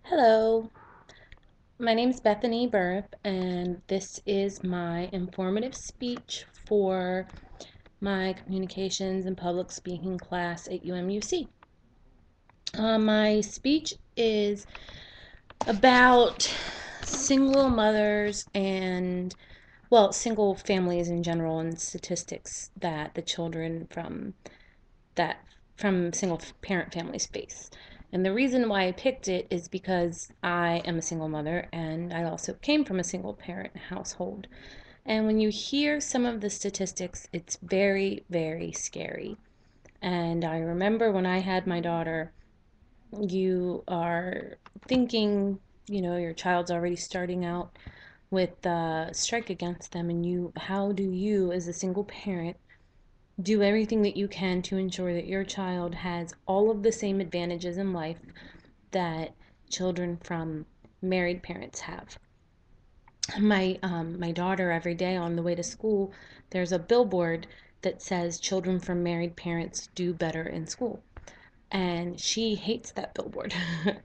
Hello, my name is Bethany Burp, and this is my informative speech for my communications and public speaking class at UMUC. My speech is about single mothers and, well, single families in general, and statistics that the children that from single parent families face. And the reason why I picked it is because I am a single mother and I also came from a single parent household. And when you hear some of the statistics, it's very, very scary. And I remember when I had my daughter, you are thinking, your child's already starting out with the strike against them, and how do you, as a single parent, do everything that you can to ensure that your child has all of the same advantages in life that children from married parents have. My daughter, every day on the way to school, there's a billboard that says children from married parents do better in school. And she hates that billboard.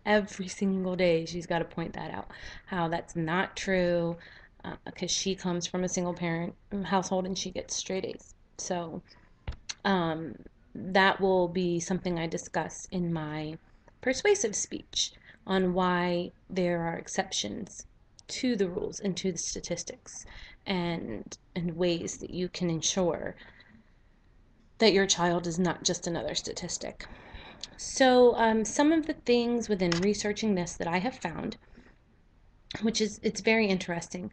Every single day she's got to point that out, how that's not true, because she comes from a single parent household and she gets straight A's. So um, that will be something I discuss in my persuasive speech on why there are exceptions to the rules and to the statistics, and ways that you can ensure that your child is not just another statistic. So some of the things within researching this that I have found, which is it's very interesting,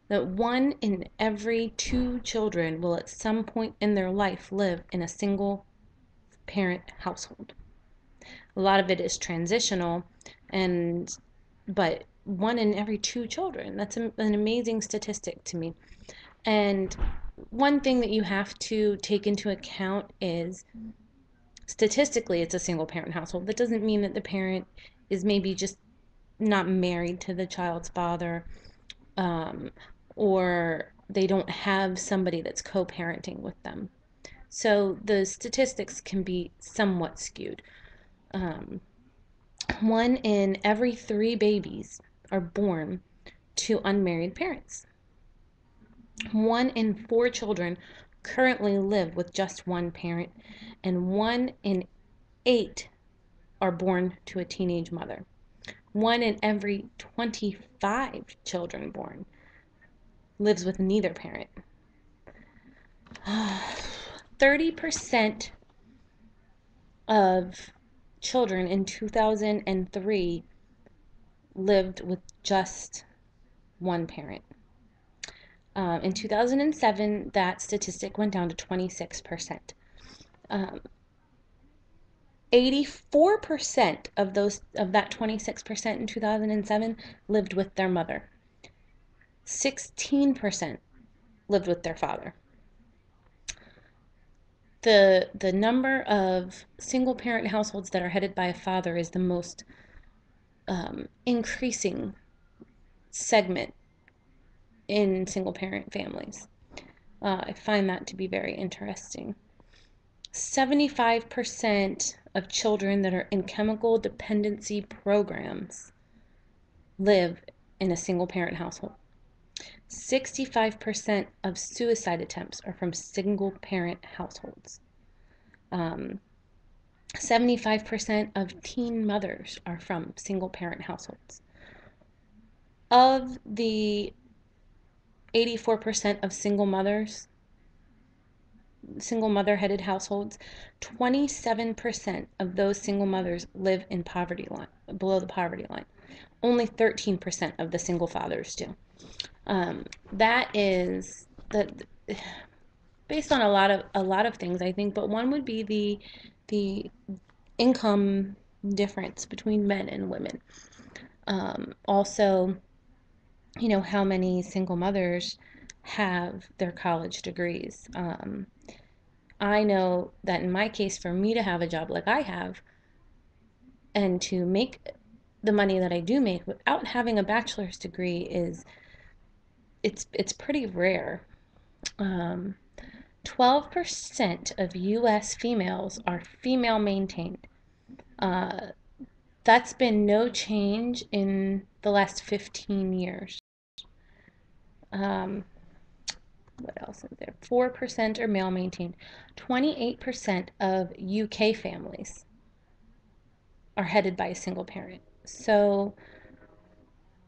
that 1 in every 2 children will at some point in their life live in a single parent household. A lot of it is transitional, and but 1 in every 2 children, that's an amazing statistic to me. And one thing that you have to take into account is statistically it's a single parent household. That doesn't mean that the parent is maybe just not married to the child's father, um, or they don't have somebody that's co-parenting with them. So the statistics can be somewhat skewed. Um, 1 in every 3 babies are born to unmarried parents. 1 in 4 children currently live with just one parent, and 1 in 8 are born to a teenage mother. 1 in every 25 children born lives with neither parent. 30% of children in 2003 lived with just one parent. In 2007, that statistic went down to 26%. 84% of that 26% in 2007 lived with their mother. 16% lived with their father. The number of single parent households that are headed by a father is the most increasing segment in single parent families. I find that to be very interesting. 75% of children that are in chemical dependency programs live in a single parent household. 65% of suicide attempts are from single parent households. 75% of teen mothers are from single parent households. Of the 84% of single mother headed households, 27% of those single mothers live in poverty line, below the poverty line. Only 13% of the single fathers do. That is based on a lot of things, I think, but one would be the income difference between men and women. Also, how many single mothers have their college degrees. I know that in my case, for me to have a job like I have and to make the money that I do make without having a bachelor's degree it's pretty rare. 12% of U.S. females are female maintained. That's been no change in the last 15 years. Um, what else is there? 4% are male maintained. 28% of UK families are headed by a single parent. So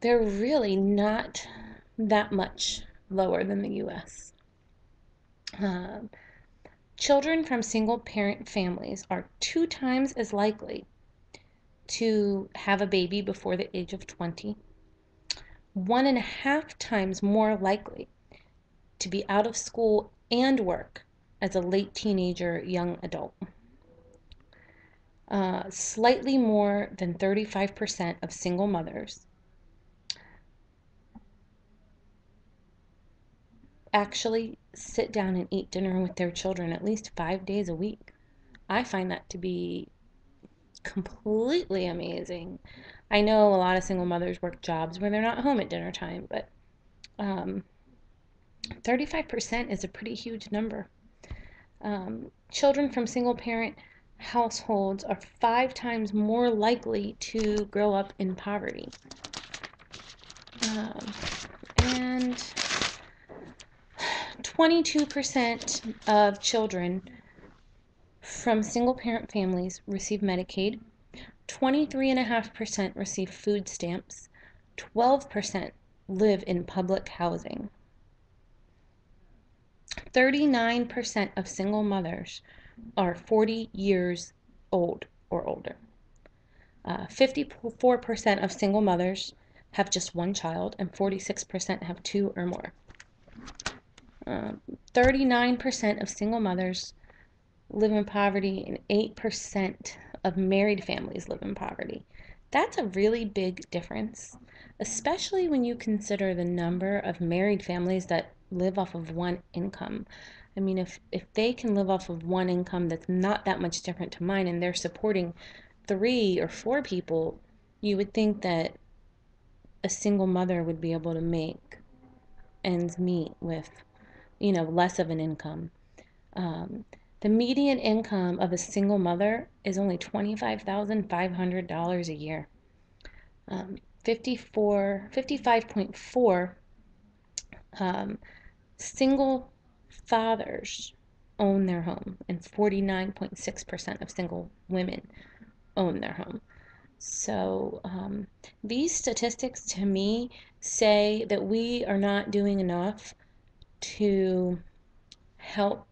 they're really not that much lower than the US. Um, Children from single parent families are 2 times as likely to have a baby before the age of 20, 1.5 times more likely to be out of school and work as a late teenager, young adult. Slightly more than 35% of single mothers actually sit down and eat dinner with their children at least 5 days a week. I find that to be completely amazing. I know a lot of single mothers work jobs where they're not home at dinner time, but um, 35% is a pretty huge number. Children from single parent households are 5 times more likely to grow up in poverty. And 22% of children from single parent families receive Medicaid, 23.5% receive food stamps, 12% live in public housing. 39% of single mothers are 40 years old or older. 54% of single mothers have just one child, and 46% have two or more. 39% of single mothers live in poverty, and 8% of married families live in poverty. That's a really big difference, especially when you consider the number of married families that live off of one income. I mean, if they can live off of one income that's not that much different to mine, and they're supporting 3 or 4 people, you would think that a single mother would be able to make ends meet with, less of an income. Um, the median income of a single mother is only $25,500 a year. 55.4 single fathers own their home, and 49.6% of single women own their home. So these statistics to me say that we are not doing enough to help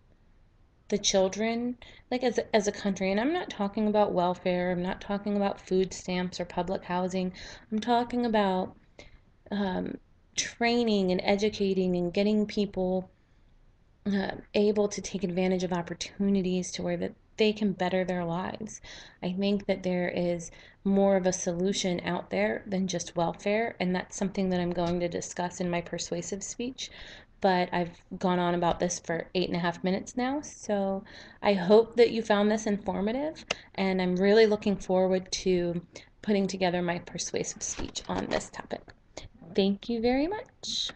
the children, like as a country. And I'm not talking about welfare, I'm not talking about food stamps or public housing. I'm talking about training and educating and getting people able to take advantage of opportunities to where that they can better their lives. I think that there is more of a solution out there than just welfare, and that's something that I'm going to discuss in my persuasive speech. But I've gone on about this for 8.5 minutes now, so I hope that you found this informative, and I'm really looking forward to putting together my persuasive speech on this topic. Thank you very much.